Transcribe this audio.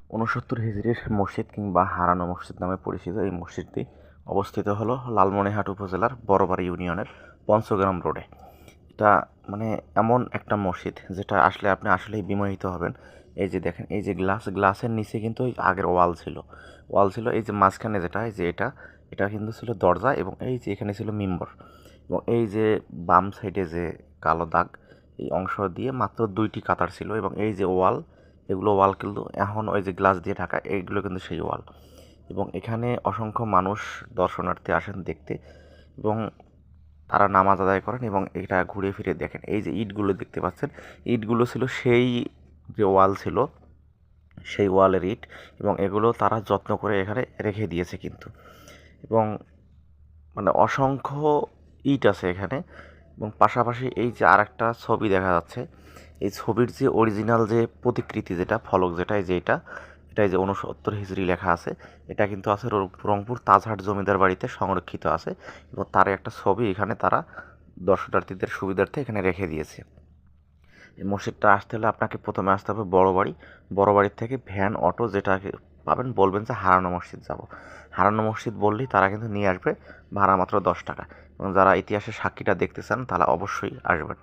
৬৯ হিজরির মসজিদ কিংবা হারানো মসজিদ নামে পরিচিত এই মসজিদটি অবস্থিত হলো লালমনিরহাট উপজেলার বড়বাড়ি ইউনিয়নের পঞ্চগ্রাম রোডে। এটা মানে এমন একটা মসজিদ যেটা আসলে আপনি আসলেই বিমোহিত হবেন। এই যে দেখেন, এই যে গ্লাসের নিচে কিন্তু ওই আগের ওয়াল ছিল এই যে মাঝখানে যেটা, এই যে এটা কিন্তু ছিল দরজা, এবং এই যে এখানে ছিল মিম্বর, এবং এই যে বাম সাইডে যে কালো দাগ, এই অংশ দিয়ে মাত্র 2টি কাতার ছিল, এবং এই যে এগুলো ওয়াল কিন্তু এখন ওই যে গ্লাস দিয়ে ঢাকা, এইগুলো কিন্তু সেই ওয়াল। এবং এখানে অসংখ্য মানুষ দর্শনার্থী আসেন দেখতে, এবং তারা নামাজ আদায় করেন এবং এটা ঘুরে ফিরে দেখেন। এই যে ইটগুলো দেখতে পাচ্ছেন, ইটগুলো ছিল সেই যে ওয়াল ছিল, সেই ওয়ালের ইট, এবং এগুলো তারা যত্ন করে এখানে রেখে দিয়েছে কিন্তু। এবং মানে অসংখ্য ইট আছে এখানে। এবং পাশাপাশি এই যে আরেকটা ছবি দেখা যাচ্ছে, এই ছবির যে অরিজিনাল যে প্রতিকৃতি, যেটা ফলক, যেটা এই যে এটাই যে ৬৯ হিজরি লেখা আছে, এটা কিন্তু আছে রংপুর তাজহাট জমিদার বাড়িতে সংরক্ষিত আছে, এবং তার একটা ছবি এখানে তারা দর্শনার্থীদের সুবিধার্থে এখানে রেখে দিয়েছে। এই মসজিদটা আসতে হলে আপনাকে প্রথমে আসতে হবে বড় বাড়ির থেকে ভ্যান অটো যেটাকে পাবেন, বলবেন যে হারানো মসজিদ যাব। হারানো মসজিদ বললেই তারা কিন্তু নিয়ে আসবে, ভাড়া মাত্র 10 টাকা। এবং যারা ইতিহাসের সাক্ষীটা দেখতে চান তারা অবশ্যই আসবেন।